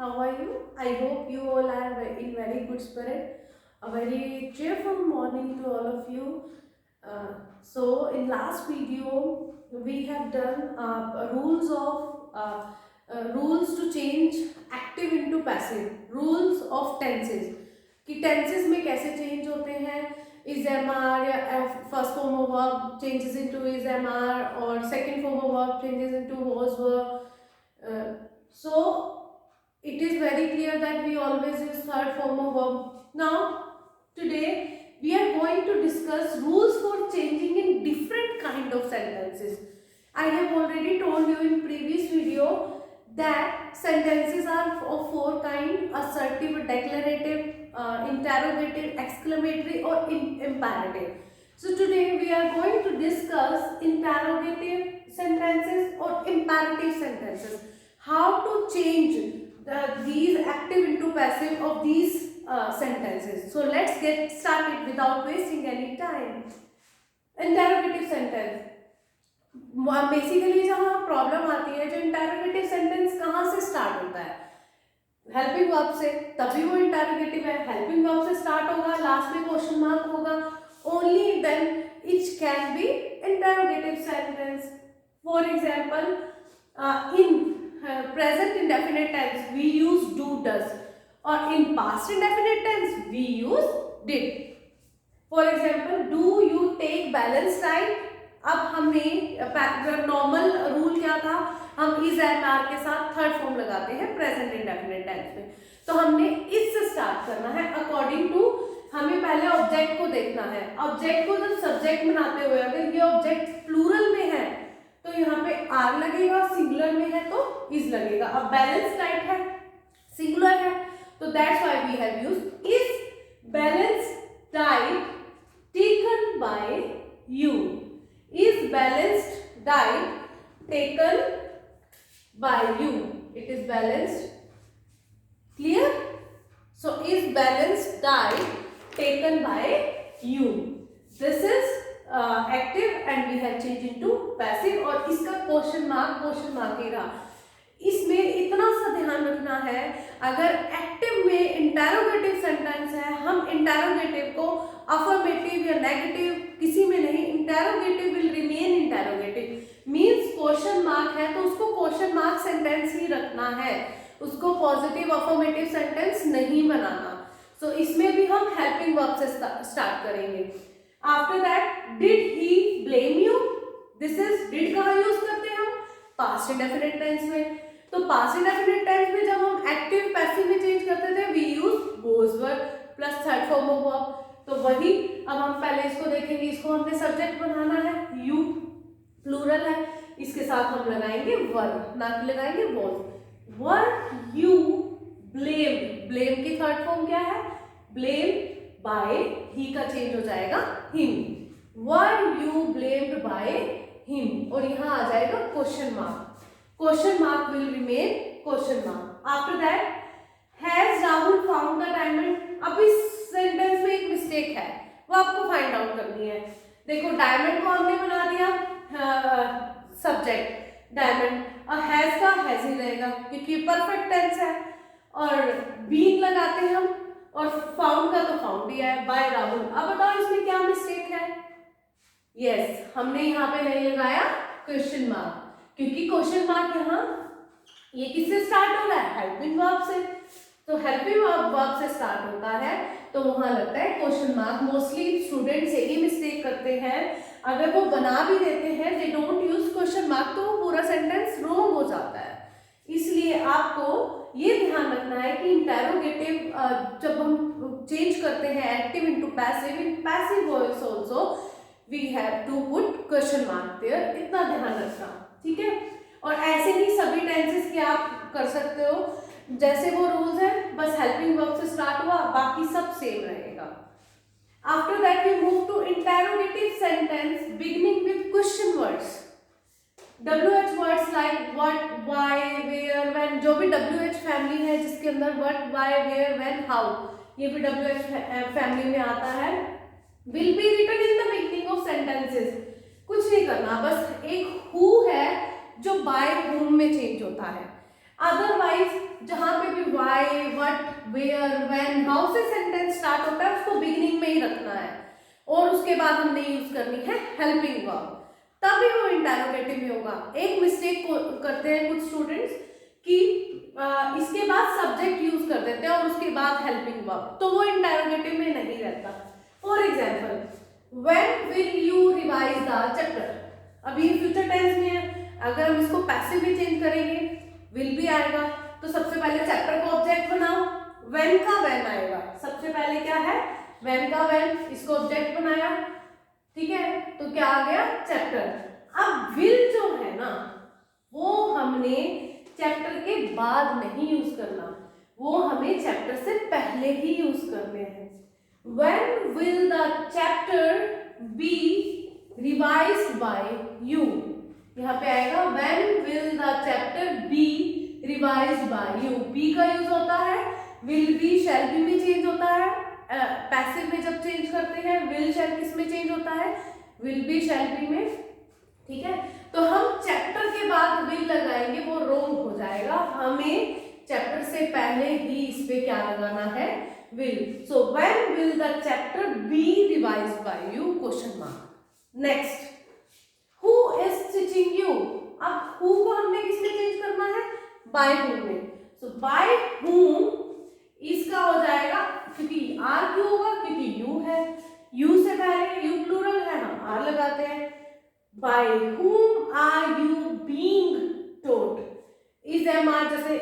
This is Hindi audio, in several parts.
How are you? I hope you all are in very good spirit. A very cheerful morning to all of you. So in last video we have done rules to change active into passive, rules of tenses कि tenses में कैसे change होते हैं, is MR या first form of verb changes into is MR और second form of verb changes into was verb. So it is very clear that we always use third form of verb. Now today we are going to discuss rules for changing in different kind of sentences. I have already told you in previous video that sentences are of four kind: assertive, declarative, interrogative, exclamatory or imperative. So today we are going to discuss interrogative sentences or imperative sentences. How to change these active into passive of these sentences. So let's get started without wasting any time. Interrogative sentence. Basically जहाँ प्रॉब्लम आती है, जो इंटरोगेटिव सेंटेंस कहाँ से स्टार्ट होता है? हेल्पिंग वर्ब से, तभी वो इंटरोगेटिव है. हेल्पिंग वर्ब से स्टार्ट होगा, लास्ट में क्वेश्चन मार्क होगा, only then it can be interrogative sentence. For example in present indefinite tense we use do, does, or in past indefinite tense we use did. For example, do you take balanced diet? अब हमने नॉर्मल रूल क्या था, हम इज एंड आर के साथ थर्ड फॉर्म लगाते हैं प्रेजेंट इंडेफिनिट टेंस में. तो हमने इससे स्टार्ट करना है. अकॉर्डिंग टू हमें पहले ऑब्जेक्ट को देखना है. ऑब्जेक्ट को जब सब्जेक्ट बनाते हुए अगर ये ऑब्जेक्ट प्लूरल में है तो यहाँ पे आर लगेगा, सिंगुलर में है तो इज लगेगा. अब बैलेंस टाइप है, सिंगुलर है, तो that's why we have used is balance type taken by you. Is balanced diet taken by you. It is balanced. Clear? So is balanced diet taken by you. This is active and we have change into passive. और इसका क्वेश्चन मार्क ही रहा. इसमें इतना सा ध्यान रखना है, अगर एक्टिव में इंटरोगेटिव सेंटेंस है, हम इंटरोगेटिव को अफर्मेटिव या नेगेटिव किसी में नहीं, interrogative will remain interrogative. Means question mark है तो उसको क्वेश्चन मार्क सेंटेंस ही रखना है, उसको पॉजिटिव अफर्मेटिव सेंटेंस नहीं बनाना. सो इसमें भी हम हेल्पिंग वर्ब से स्टार्ट करेंगे. After that, did he blame you. This is did कहाँ यूज करते हैं हम? पास्ट इंडेफिनिट टेंस में. तो पास्ट इंडेफिनिट टेंस में जब हम एक्टिव पैसिव में चेंज करते थे we use was verb plus third form of verb. तो वही अब हम पहले इसको देखेंगे. इसको हमने सब्जेक्ट बनाना है, यू प्लूरल है, इसके साथ हम लगाएंगे वर्ब, ना कि लगाएंगे was. Were you blamed. Blame की थर्ड फॉर्म क्या है? ब्लेम बाय ही का चेंज हो जाएगा him. Were you blamed by him. और यहाँ आ जाएगा question mark. Question mark will remain question mark. After that, has Rahul found the diamond. अब इस सेंटेंस में एक मिस्टेक है, वो आपको फाइंड आउट करनी है. देखो, डायमंड को हमने बना दिया सब्जेक्ट डायमंड, और हैज का हैज ही रहेगा क्योंकि परफेक्ट टेंस है. और बीन लगाते हैं हम, और फाउंड का तो फाउंड ही है बाय राहुल. अब बताओ इसमें क्या मिस्टेक है? यस, हमने यहाँ पे नहीं लगाया क्वेश्चन मार्क, क्योंकि क्वेश्चन मार्क यहाँ ये किससे स्टार्ट हो रहा है? हेल्पिंग वर्ब से. तो हेल्पिंग वर्ब से स्टार्ट होता है तो वहां लगता है क्वेश्चन मार्क. मोस्टली स्टूडेंट्स यही मिस्टेक करते हैं, अगर वो बना भी देते हैं they don't use question mark तो वो पूरा सेंटेंस रॉन्ग हो जाता है. इसलिए आपको ये ध्यान रखना है कि इंटरोगेटिव जब हम चेंज करते हैं active into passive, in passive voice also we have to put question mark there. इतना ध्यान रखना, ठीक है? और ऐसे ही सभी टेंसेस के आप कर सकते हो, जैसे वो रूल्स हैं, बस हेल्पिंग वर्ब से स्टार्ट हुआ, बाकी सब सेम रहेगा. After that we move to interrogative sentence beginning with question words. WH words like what, why, where, when. जो भी WH फैमिली है जिसके अंदर what, why, where, when, how, ये भी WH फैमिली में आता है, will be written in the beginning of sentences. कुछ नहीं करना, बस एक हु है जो बाय हुम में चेंज होता है. अदरवाइज जहां पे भी why, what, where, when, how से सेंटेंस स्टार्ट होता है उसको बिगिनिंग में ही रखना है और उसके बाद हमने यूज करनी है हेल्पिंग वर्ब, तभी वो इंटरोगेटिव में होगा। एक मिस्टेक करते हैं कुछ स्टूडेंट्स कि इसके बाद सब्जेक्ट यूज कर देते हैं और उसके बाद हेल्पिंग वर्ब, तो वो इंटरोगेटिव में नहीं रहता। For example, when will you revise the chapter, अभी फ्यूचर टेंस में है, अगर हम इसको पैसिव में चेंज करेंगे विल भी आएगा, तो सबसे पहले चैप्टर को ऑब्जेक्ट बनाओ, व्हेन का व्हेन आएगा, सबसे पहले क्या है व्हेन का व्हेन, इसको ऑब्जेक्ट बनाया, ठीक है, तो क्या आ गया चैप्टर। अब विल जो है ना वो हमने चैप्टर के बाद नहीं यूज करना, वो हमें चैप्टर से पहले ही यूज करने हैं। When will the chapter be revised by you? यहाँ पे आएगा when will the chapter be revised by you. be का यूज होता है, will be shall be में चेंज होता है, पैसिव में जब चेंज करते हैं will shall किस में चेंज होता है, will be shall be में, ठीक है। तो हम चैप्टर के बाद will लगाएंगे वो रॉन्ग हो जाएगा, हमें चैप्टर से पहले ही इस पे क्या लगाना है will. So when will the chapter be revised by you? Question mark. Next, who is teaching you? अब who को हमने किसमें चेंज करना है, by whom में, so by whom इसका हो जाएगा, क्योंकि r क्यों होगा, क्योंकि you है, you से पहले you प्लूरल है हम r लगाते हैं। by whom are you being taught? is mr जैसे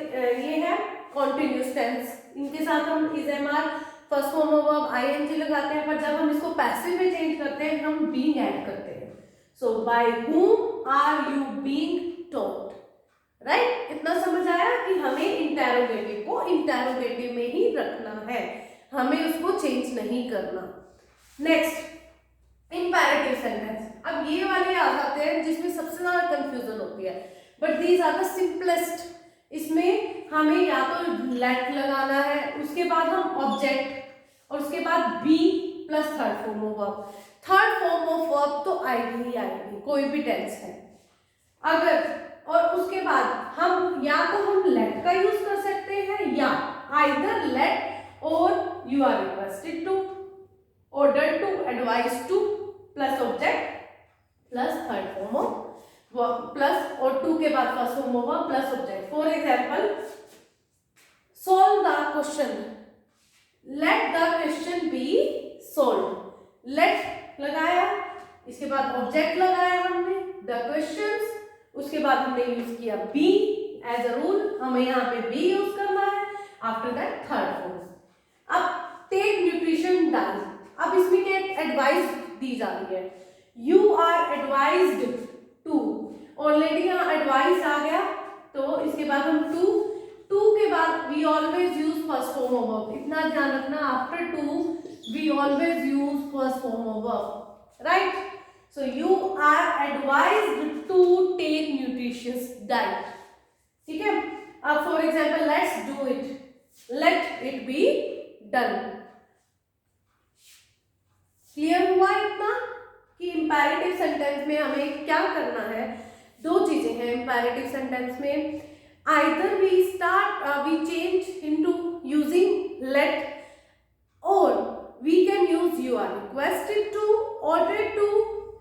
ये है कॉन्टिन्यूस टेंस, इनके साथ हम is am are first form of verb ING लगाते हैं, पर जब हम इसको पैसिव में चेंज करते हैं हम बीइंग ऐड करते हैं। So by whom are you being taught, right. इतना समझ आया कि हमें इंटरोगेटिव को इंटरोगेटिव में ही रखना है, हमें उसको चेंज नहीं करना। Next, imperative sentence. अब ये वाले आ जाते हैं जिसमें सबसे ज्यादा कंफ्यूजन होती है, but these are the simplest. इसमें हमें या तो लेट लगाना है, उसके बाद हम ऑब्जेक्ट और उसके बाद be plus third form of verb. Third form of verb तो आएगी ही आएगी, कोई भी टेंस है अगर, और उसके बाद हम या तो हम लेट का यूज कर सकते हैं या आइदर लेट और you are requested to, order to, advice to plus object plus third form of plus और टू के बाद फर्स्ट फॉर्म होगा plus object. For example, solve the question, let the question be solve, let लगाया, इसके बाद ऑब्जेक्ट लगाया हमने द क्वेश्चंस, उसके बाद हमने यूज किया बी एज अ रूल, हमें यहाँ पे बी यूज करना है, आफ्टर दैट थर्ड फॉर्म। अब टेक न्यूट्रिशन डाल, अब इसमें क्या एडवाइस दी जा रही है, you are advised to, already यहाँ एडवाइस आ गया, तो इसके बाद हम टू के बाद we always use first form of verb, इतना ध्यान रखना, after to we always use first form of verb, right. So you are advised to take nutritious diet, ठीक है। अब for example, let's do it, let it be done. Clear हुआ इतना कि इंपैरेटिव सेंटेंस में हमें क्या करना है, दो चीजें हैं इंपैरेटिव सेंटेंस में, either we start we change into using let और we can use you are requested to, order to.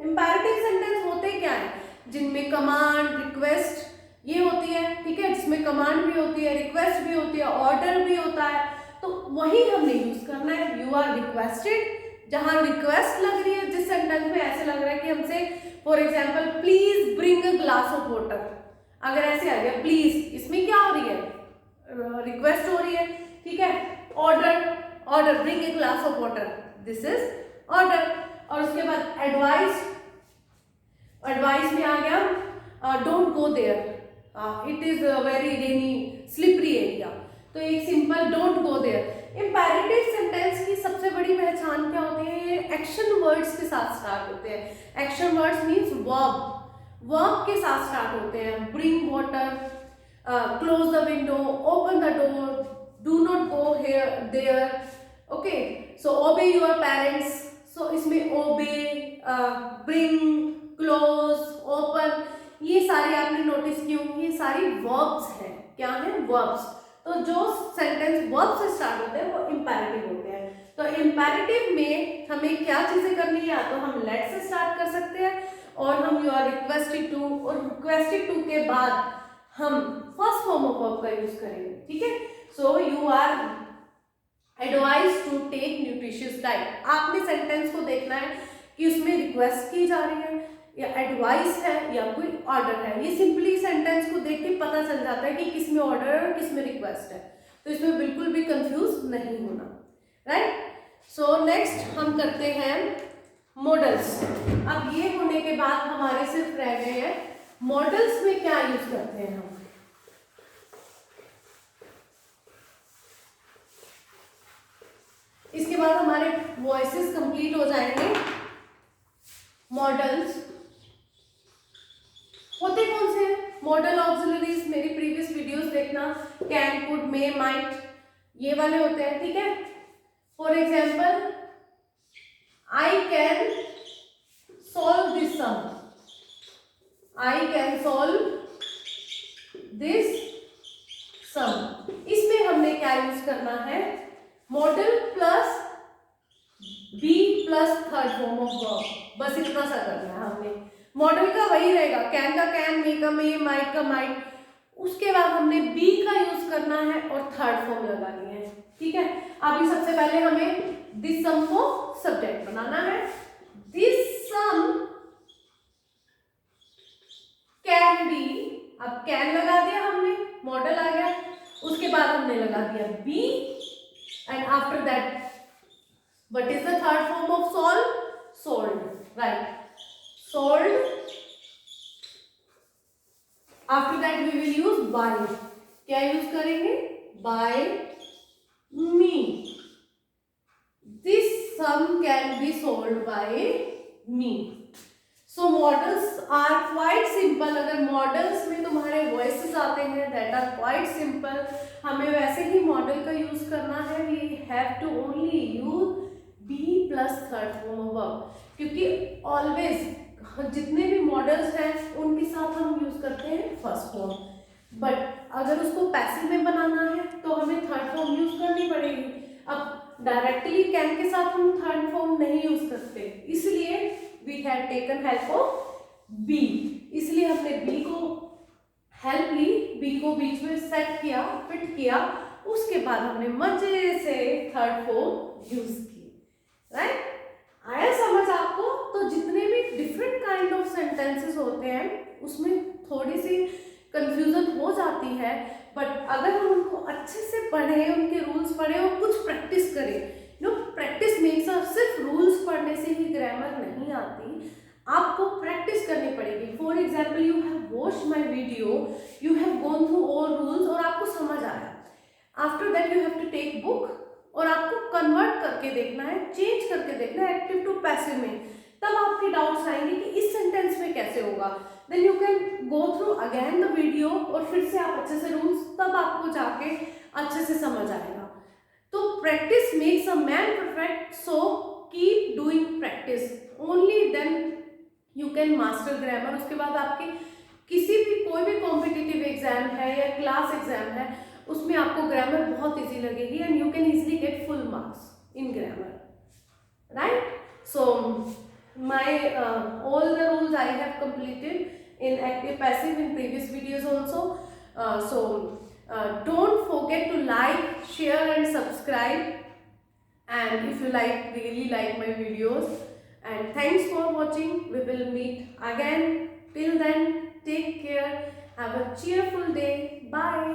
Imperative sentence होते क्या है, जिनमें कमांड, रिक्वेस्ट ये होती है, ठीक है, जिसमें कमांड भी होती है, रिक्वेस्ट भी होती है, ऑर्डर भी होता है, तो वही हमने यूज करना है। यू आर रिक्वेस्टेड, जहां रिक्वेस्ट लग रही है, जिस सेंटेंस में ऐसे लग रहा है कि हमसे, for example, please bring a glass of water, अगर ऐसे आ गया प्लीज, इसमें क्या हो रही है, रिक्वेस्ट हो रही है, ठीक है। Order bring a glass of water, this is order. और उसके बाद एडवाइस, एडवाइस में आ गया don't go there, it is very rainy slippery area, तो एक simple don't go there. Imperative sentence की सबसे बड़ी पहचान क्या होती है, ये एक्शन वर्ड्स के साथ स्टार्ट होते हैं। एक्शन वर्ड्स मींस वर्ब के साथ स्टार्ट होते हैं, bring water, close the window, open the door, do not go here there, okay. So obey your parents, सो इसमें ओबे, ब्रिंग, क्लोज, ओपन, ये सारे आपने नोटिस किए होंगे, ये सारी वर्ब्स हैं, क्या है, वर्ब्स। तो जो सेंटेंस वर्ब से स्टार्ट होते हैं वो इंपैरेटिव होते हैं। तो इंपैरेटिव में हमें क्या चीजें करनी है, या तो हम लेट से स्टार्ट कर सकते हैं, और हम यू आर रिक्वेस्टेड टू, और रिक्वेस्टेड टू के बाद हम फर्स्ट फॉर्म ऑफ वर्ब का यूज करेंगे, ठीक है। So you are advise to take nutritious diet. आपने सेंटेंस को देखना है कि उसमें रिक्वेस्ट की जा रही है या एडवाइस है या कोई ऑर्डर है। ये सिंपली सेंटेंस को देख के पता चल जाता है कि किस में ऑर्डर है और किस में रिक्वेस्ट है, तो इसमें बिल्कुल भी कंफ्यूज नहीं होना, राइट। सो नेक्स्ट हम करते हैं मॉडल्स। अब ये होने के बाद हमारे सिर्फ रह गए हैं मॉडल्स में क्या यूज करते हैं हम। इसके बाद हमारे वॉइसेस कंप्लीट हो जाएंगे। मॉडल्स होते कौन से हैं? मॉडल ऑक्सिलरीज, मेरी प्रीवियस वीडियोस देखना, कैन, कुड, मे, माइट, ये वाले होते हैं, ठीक है। For example, I can solve this sum, I can solve this sum. इसमें हमने क्या यूज करना है, modal plus be plus third form of verb, बस इतना सा करना है हमने। मॉडल का वही रहेगा, कैन का कैन, मे का मे, माइट का माइट। उसके बाद हमने बी का यूज करना है और थर्ड फॉर्म लगानी है, ठीक है। अभी सबसे पहले हमें दिस सम को सब्जेक्ट बनाना है। दिस सम कैन बी, अब कैन लगा दिया हमने, मॉडल आ गया। उसके बाद हमने लगा दिया be, and after that what is the third form of solve? Sold, right? Sold. After that we will use by. क्या यूज करेंगे, by me. This sum can be sold by me. So models are quite simple. अगर models में तुम्हारे voices आते हैं that are quite simple, हमें वैसे ही model का यूज करना है। We have to only use be plus third form of verb, क्योंकि ऑलवेज जितने भी मॉडल्स हैं उनके साथ हम यूज करते हैं फर्स्ट फॉर्म। बट अगर उसको पैसिव में बनाना है तो हमें थर्ड फॉर्म यूज करनी पड़ेगी। अब डायरेक्टली कैन के साथ हम थर्ड फॉर्म नहीं यूज करते, इसलिए we have taken help of be. इसलिए हमने बी को हेल्प ली, बी को बीच में सेट किया, फिट किया, उसके बाद हमने मजे से थर्ड फॉर्म यूज की, राइट। आया समझ आपको? तो जितने भी डिफरेंट काइंड ऑफ सेंटेंसेस होते हैं उसमें थोड़ी सी कंफ्यूजन हो जाती है, बट अगर हम उनको अच्छे से पढ़ें, उनके रूल्स पढ़ें और कुछ प्रैक्टिस करें। प्रैक्टिस मेक्स अ, सिर्फ रूल्स पढ़ने से ही ग्रामर नहीं आती, आपको प्रैक्टिस करनी पड़ेगी। For example, you have watched my video, you have gone through all rules और आपको समझ आया। After that you have to take book और आपको कन्वर्ट करके देखना है, चेंज करके देखना है एक्टिव टू पैसिव में, तब आपके डाउट्स आएंगे कि इस सेंटेंस में कैसे होगा। Then you can go through again the video और फिर से आप अच्छे से रूल्स, तब आपको जाके अच्छे से समझ आएगा। तो practice makes a man perfect, so keep doing practice, only then you can master grammar. उसके बाद आपके किसी भी कोई भी कॉम्पिटिटिव एग्जाम है या क्लास एग्जाम है, उसमें आपको ग्रामर बहुत इजी लगेगी and you can easily get full marks in grammar, right. So my all the rules I have completed in active passive in previous videos also. Don't forget to like, share and subscribe, and if you really like my videos, and thanks for watching. We will meet again. Till then, take care, have a cheerful day, bye.